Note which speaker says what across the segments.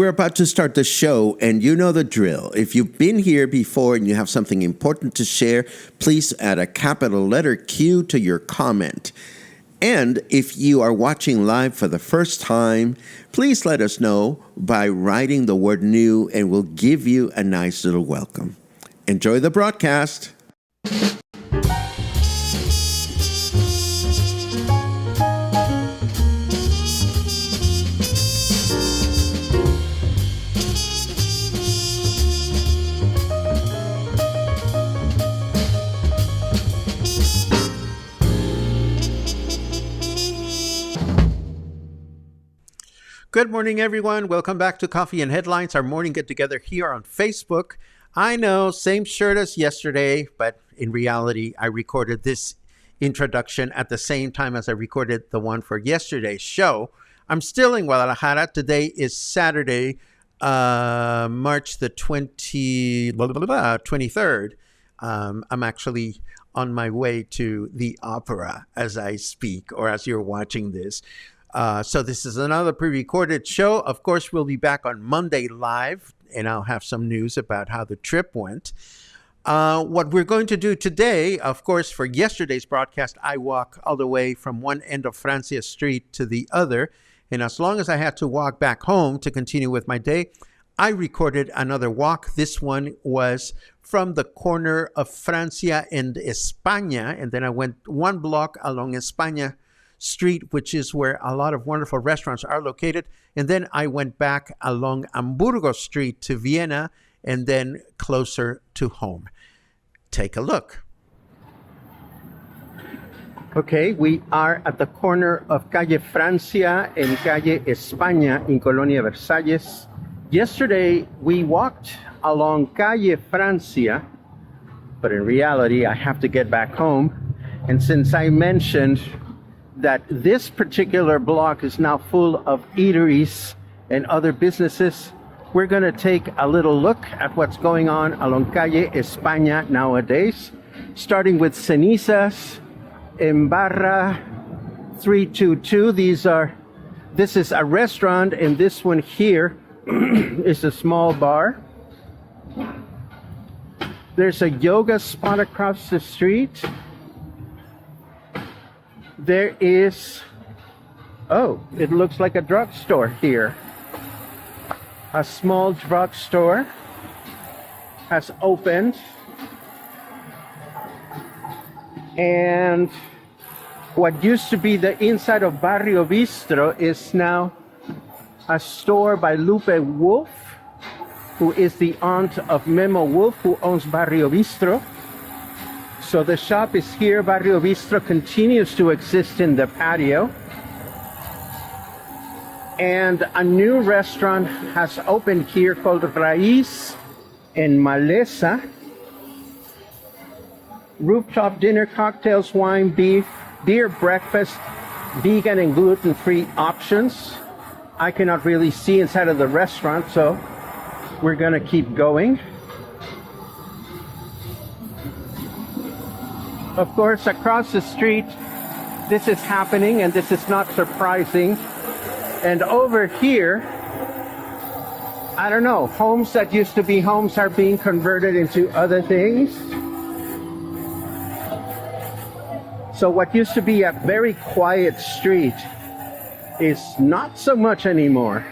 Speaker 1: We're about to start the show, and you know the drill. If you've been here before and you have something important to share, please add a capital letter Q to your comment. And if you are watching live for the first time, please let us know by writing the word new, and we'll give you a nice little welcome. Enjoy the broadcast. Good morning, everyone. Welcome back to Coffee and Headlines, our morning get-together here on Facebook. I know, same shirt as yesterday, but in reality, I recorded this introduction at the same time as I recorded the one for yesterday's show. I'm still in Guadalajara. Today is Saturday, March the 23rd. I'm actually on my way to the opera as I speak, or as you're watching this. So this is another pre-recorded show. Of course, we'll be back on Monday live, and I'll have some news about how the trip went. What we're going to do today, of course, for yesterday's broadcast, I walk all the way from one end of Francia Street to the other. And as long as I had to walk back home to continue with my day, I recorded another walk. This one was from the corner of Francia and España. And then I went one block along España Street, which is where a lot of wonderful restaurants are located. And then I went back along Hamburgo Street to Vienna and then closer to home. Take a look. Okay, we are at the corner of Calle Francia and Calle España in Colonia Versalles. Yesterday, we walked along Calle Francia, but in reality, I have to get back home. And since I mentioned that this particular block is now full of eateries and other businesses, we're going to take a little look at what's going on along Calle España nowadays, starting with Cenizas, Embarra 322. This is a restaurant, and this one here is a small bar. There's a yoga spot across the street. There is, it looks like a drugstore here. A small drugstore has opened. And what used to be the inside of Barrio Bistro is now a store by Lupe Wolf, who is the aunt of Memo Wolf, who owns Barrio Bistro. So the shop is here. Barrio Bistro continues to exist in the patio. And a new restaurant has opened here called Raíz en Maleza. Rooftop dinner, cocktails, wine, beer, breakfast, vegan and gluten-free options. I cannot really see inside of the restaurant, so we're gonna keep going. Of course, across the street, this is happening, and this is not surprising. And over here, I don't know, homes that used to be homes are being converted into other things. So what used to be a very quiet street is not so much anymore.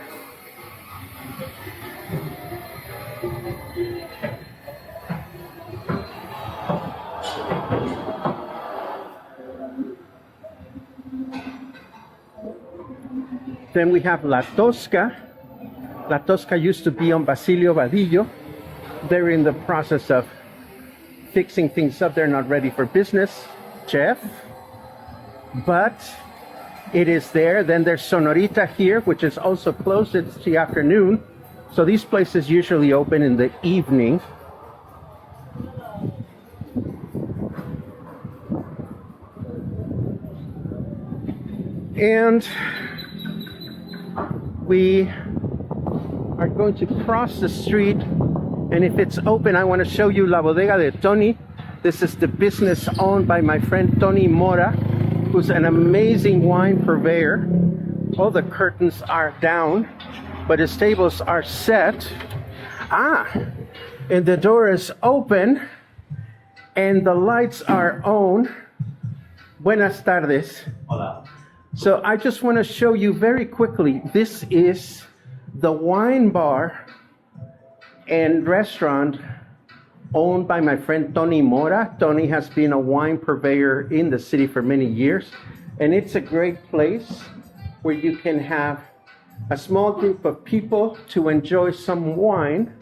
Speaker 1: Then we have La Tosca. La Tosca used to be on Basilio Vadillo. They're in the process of fixing things up. They're not ready for business, Jeff. But it is there. Then there's Sonorita here, which is also closed. It's the afternoon. So these places usually open in the evening. And we are going to cross the street, and if it's open, I want to show you La Bodega de Tony. This is the business owned by my friend Tony Mora, who's an amazing wine purveyor. All the curtains are down. but his tables are set. And the door is open and the lights are on. Buenas tardes.
Speaker 2: Hola.
Speaker 1: So I just want to show you very quickly, this is the wine bar and restaurant owned by my friend Tony Mora. Tony has been a wine purveyor in the city for many years, and it's a great place where you can have a small group of people to enjoy some wine.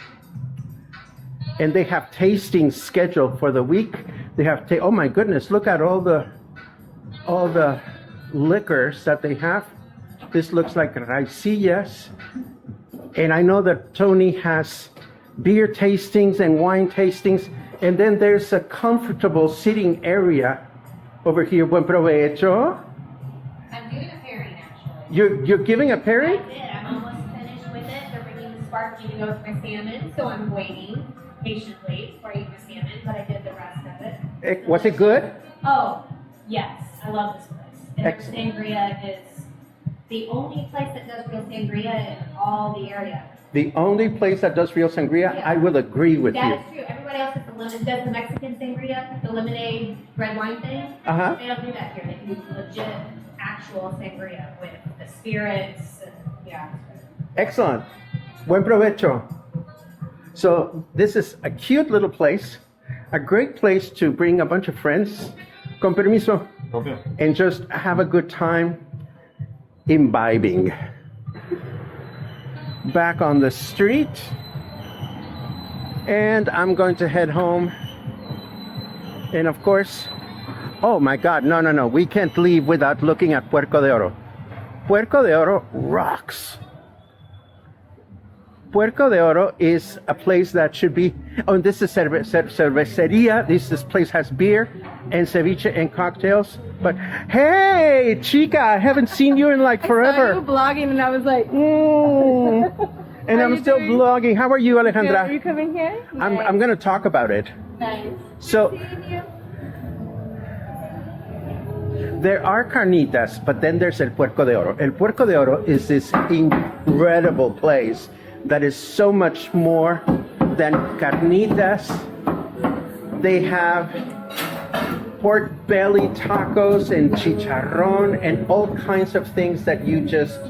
Speaker 1: And they have tastings scheduled for the week. They have oh my goodness, look at all the liquors that they have. This looks like raicillas. And I know that Tony has beer tastings and wine tastings. And then there's a comfortable sitting area over here. Buen provecho.
Speaker 3: I'm doing a pairing, actually.
Speaker 1: You're giving a pairing?
Speaker 3: I did. I'm almost finished with it. They're bringing the sparkling to go with my salmon, so I'm waiting patiently for you for salmon, but I did the rest of it.
Speaker 1: Was it good?
Speaker 3: Oh, yes. I love this place. And their
Speaker 1: Excellent.
Speaker 3: sangria is the only place that does real sangria in all the area.
Speaker 1: The only place that does real sangria?
Speaker 3: Yeah.
Speaker 1: I will agree with you.
Speaker 3: That's true. Everybody else does the Mexican sangria, the lemonade, red wine thing.
Speaker 1: Uh-huh.
Speaker 3: They don't do that here. They do legit, actual sangria with the spirits. And, yeah.
Speaker 1: Excellent. Buen provecho. So this is a cute little place, a great place to bring a bunch of friends, con permiso,
Speaker 2: Okay.
Speaker 1: and just have a good time imbibing. Back on the street, and I'm going to head home. And of course, oh my God, no, we can't leave without looking at Puerco de Oro. Puerco de Oro rocks. Puerco de Oro is a place that should be, oh, and this is cerveceria. This place has beer and ceviche and cocktails. But hey, chica, I haven't seen you in like forever.
Speaker 4: I saw you blogging and I was like,
Speaker 1: And
Speaker 4: How
Speaker 1: I'm
Speaker 4: you
Speaker 1: still
Speaker 4: doing?
Speaker 1: blogging. How are you,
Speaker 4: Are you
Speaker 1: Alejandra?
Speaker 4: coming here?
Speaker 1: I'm going to talk about it.
Speaker 4: Nice.
Speaker 1: So
Speaker 4: Seeing you.
Speaker 1: there are carnitas, but then there's El Puerco de Oro. El Puerco de Oro is this incredible place that is so much more than carnitas. They have pork belly tacos and chicharrón and all kinds of things that you just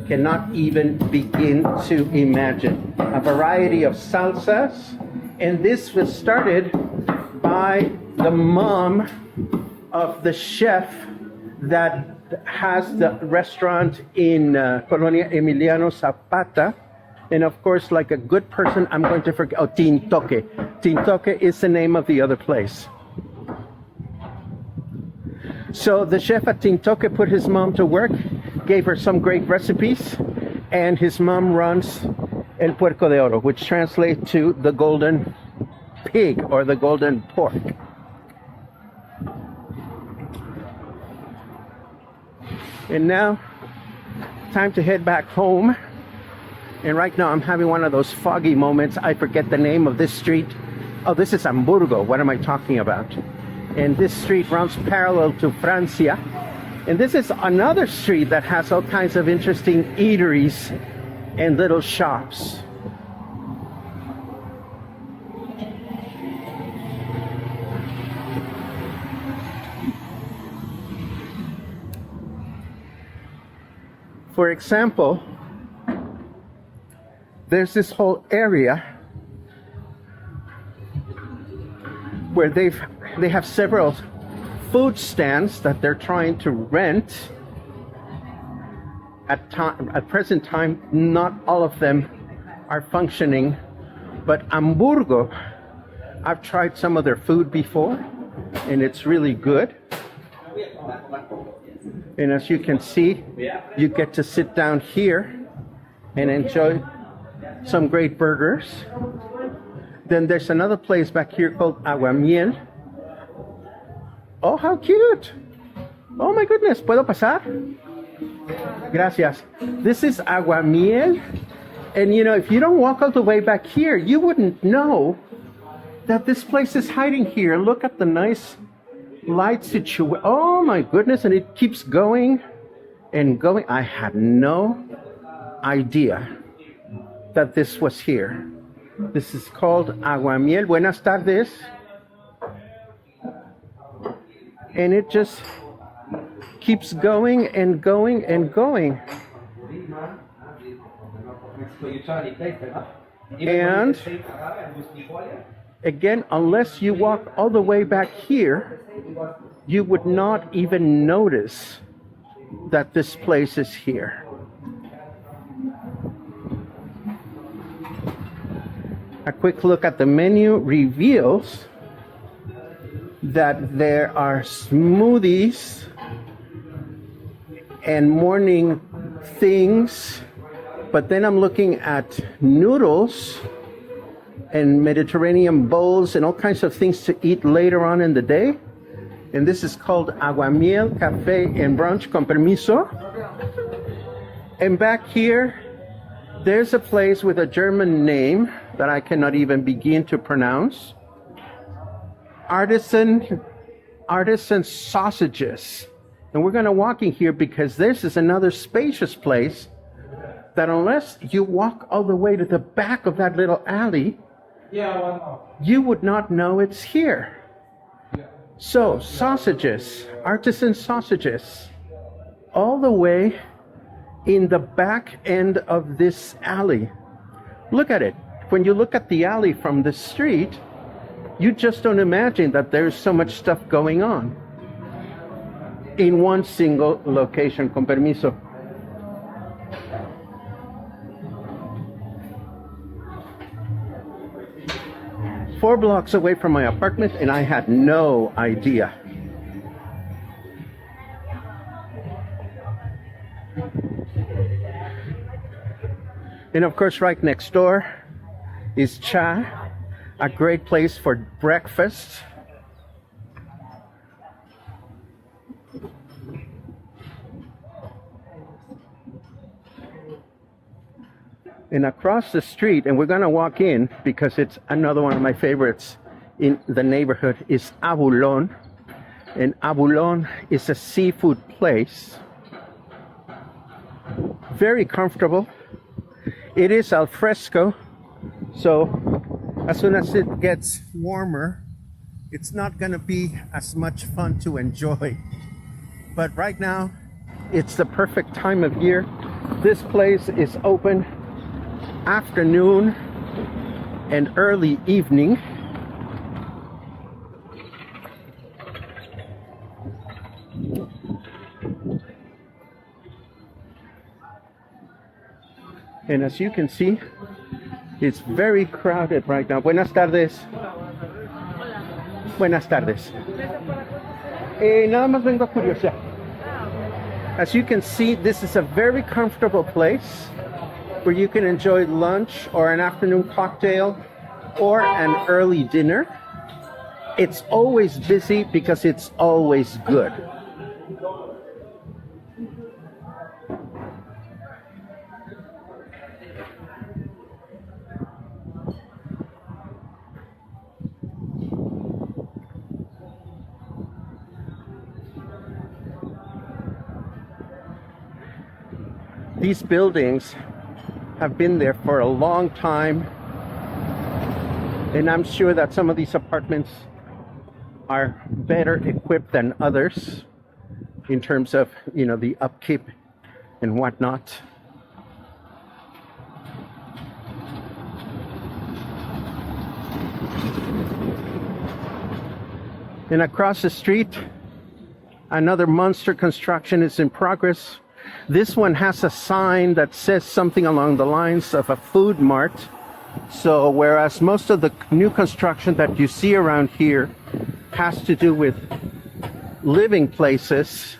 Speaker 1: cannot even begin to imagine. A variety of salsas. And this was started by the mom of the chef that has the restaurant in Colonia Emiliano Zapata. And of course, like a good person, I'm going to forget, Tintoque. Tintoque is the name of the other place. So the chef at Tintoque put his mom to work, gave her some great recipes, and his mom runs El Puerco de Oro, which translates to the golden pig or the golden pork. And now, time to head back home. And right now I'm having one of those foggy moments. I forget the name of this street. Oh, this is Hamburgo. What am I talking about? And this street runs parallel to Francia. And this is another street that has all kinds of interesting eateries and little shops. For example, there's this whole area where they have several food stands that they're trying to rent. At present time, not all of them are functioning, but Hamburgo, I've tried some of their food before, and it's really good. And as you can see, you get to sit down here and enjoy some great burgers. Then there's another place back here called Aguamiel. Oh, how cute! Oh my goodness, ¿puedo pasar? Gracias. This is Aguamiel. And you know, if you don't walk all the way back here, you wouldn't know that this place is hiding here. Look at the nice light situation. Oh my goodness, and it keeps going and going. I had no idea that this was here. This is called Aguamiel. Buenas tardes. And it just keeps going and going and going. And again, unless you walk all the way back here, you would not even notice that this place is here. A quick look at the menu reveals that there are smoothies and morning things, but then I'm looking at noodles and Mediterranean bowls and all kinds of things to eat later on in the day. And this is called Aguamiel Café and Brunch con permiso. And back here, there's a place with a German name that I cannot even begin to pronounce. Artisan Sausages. And we're going to walk in here because this is another spacious place that unless you walk all the way to the back of that little alley, you would not know it's here. So, sausages, artisan sausages, all the way in the back end of this alley. Look at it. When you look at the alley from the street, you just don't imagine that there's so much stuff going on in one single location. Con permiso. Four blocks away from my apartment, and I had no idea. And of course, right next door is Cha, a great place for breakfast. And across the street, and we're going to walk in because it's another one of my favorites in the neighborhood, is Abulon. And Abulon is a seafood place. Very comfortable. It is al fresco, so as soon as it gets warmer, it's not going to be as much fun to enjoy. But right now, it's the perfect time of year. This place is open afternoon and early evening. And as you can see, it's very crowded right now. Buenas tardes. Buenas tardes. Nada más vengo a curiosear. As you can see, this is a very comfortable place where you can enjoy lunch or an afternoon cocktail or an early dinner. It's always busy because it's always good. These buildings have been there for a long time, and I'm sure that some of these apartments are better equipped than others in terms of, you know, the upkeep and whatnot. And across the street, another monster construction is in progress. This one has a sign that says something along the lines of a food mart. So whereas most of the new construction that you see around here has to do with living places,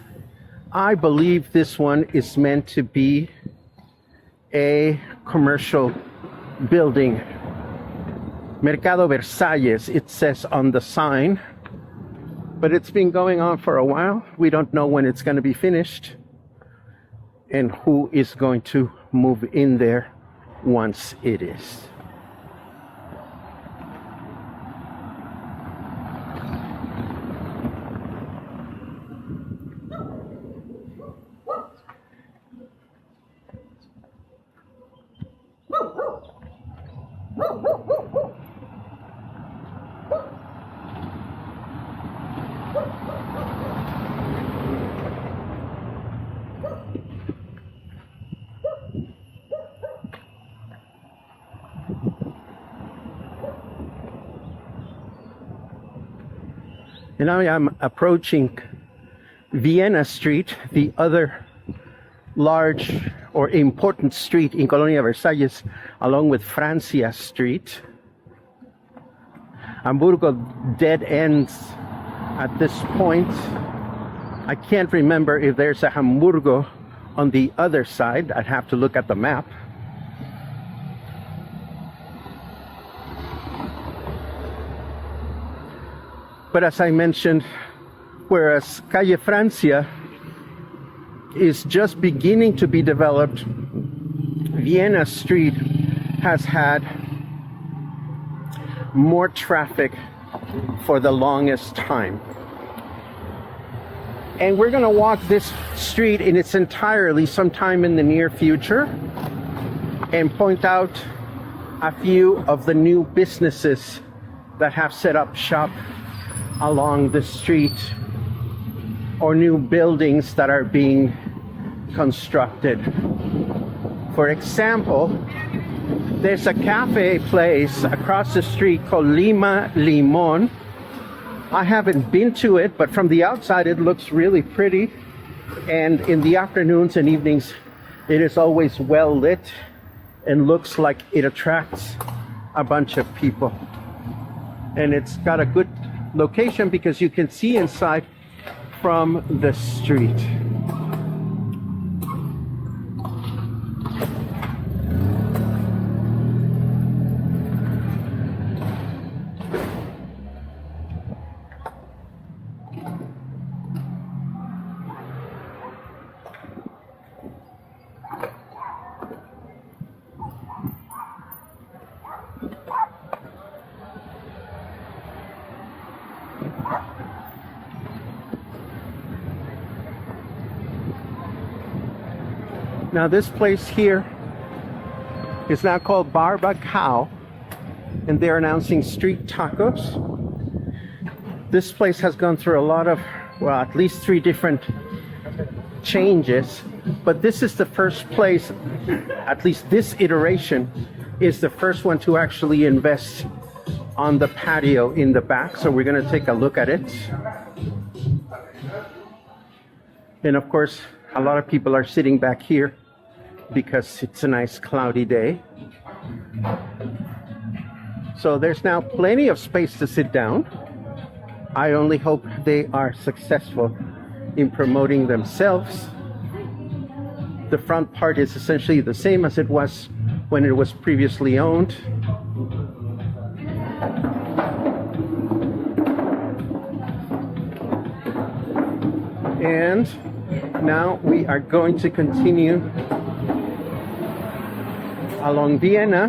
Speaker 1: I believe this one is meant to be a commercial building. Mercado Versalles, it says on the sign. But it's been going on for a while. We don't know when it's going to be finished and who is going to move in there once it is.
Speaker 2: And I am approaching Viena Street, the other large or important street in Colonia Versalles, along with Francia Street. Hamburgo dead ends at this point. I can't remember if there's a Hamburgo on the other side. I'd have to look at the map. But as I mentioned, whereas Calle Francia is just beginning to be developed, Viena Street has had more traffic for the longest time. And we're going to walk this street in its entirety sometime in the near future and point out a few of the new businesses that have set up shop along the street, or new buildings that are being constructed. For example, there's a cafe place across the street called Lima Limon. I haven't been to it, but from the outside it looks really pretty. And in the afternoons and evenings, it is always well lit and looks like it attracts a bunch of people. And it's got a good location because you can see inside from the street. Now this place here is now called Barba Cow, and they're announcing street tacos. This place has gone through a lot of, well, at least 3 different changes, but this is the first place, at least this iteration, is the first one to actually invest on the patio in the back. So we're going to take a look at it. And of course, a lot of people are sitting back here because it's a nice cloudy day. So there's now plenty of space to sit down. I only hope they are successful in promoting themselves. The front part is essentially the same as it was when it was previously owned. And now we are going to continue along Viena.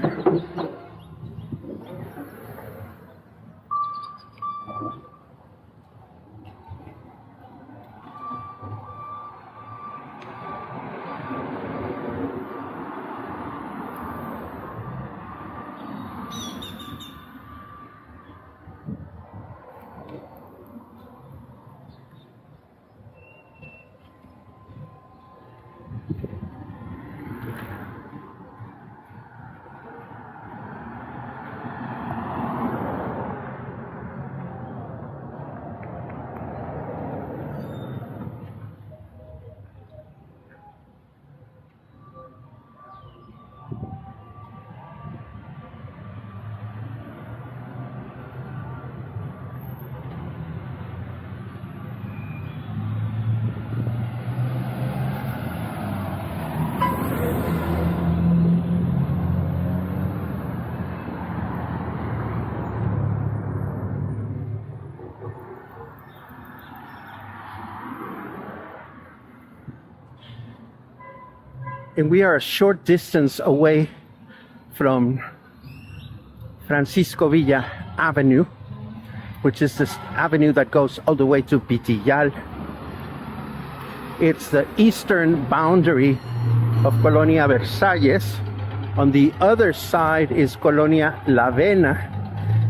Speaker 2: And we are a short distance away from Francisco Villa Avenue, which is this avenue that goes all the way to Pitillal. It's the eastern boundary of Colonia Versalles. On the other side is Colonia La Vena,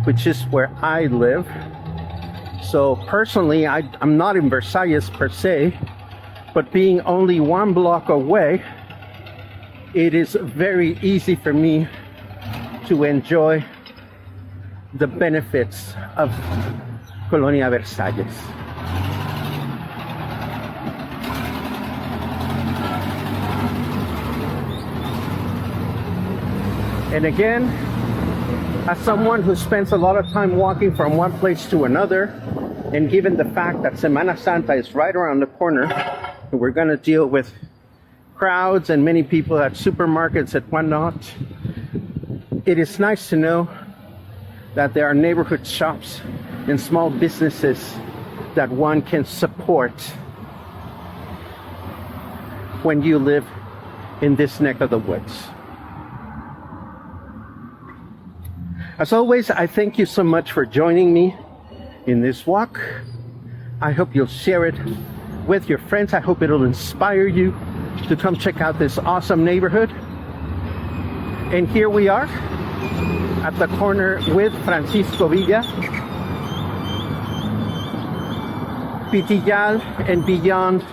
Speaker 2: which is where I live. So personally, I'm not in Versalles per se, but being only 1 block away, it is very easy for me to enjoy the benefits of Colonia Versalles. And again, as someone who spends a lot of time walking from one place to another, and given the fact that Semana Santa is right around the corner, and we're going to deal with crowds and many people at supermarkets and whatnot, it is nice to know that there are neighborhood shops and small businesses that one can support when you live in this neck of the woods. As always, I thank you so much for joining me in this walk. I hope you'll share it with your friends. I hope it'll inspire you to come check out this awesome neighborhood. And here we are at the corner with Francisco Villa, Pitillal, and beyond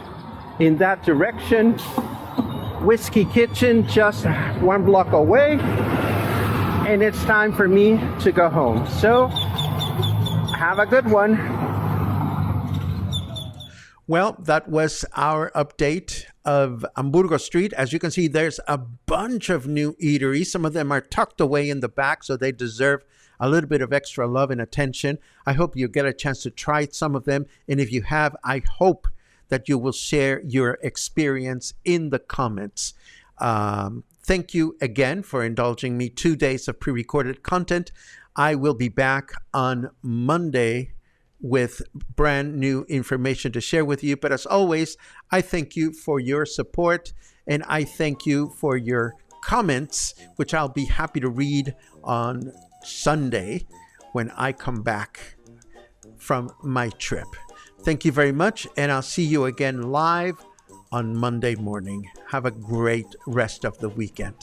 Speaker 2: in that direction. Whiskey Kitchen just 1 block away. And it's time for me to go home. So, have a good one.
Speaker 1: Well, that was our update of Hamburgo Street. As you can see, there's a bunch of new eateries. Some of them are tucked away in the back, so they deserve a little bit of extra love and attention. I hope you get a chance to try some of them. And if you have, I hope that you will share your experience in the comments. Thank you again for indulging me 2 days of pre-recorded content. I will be back on Monday with brand new information to share with you. But as always, I thank you for your support, and I thank you for your comments, which I'll be happy to read on Sunday when I come back from my trip. Thank you very much, and I'll see you again live on Monday morning. Have a great rest of the weekend.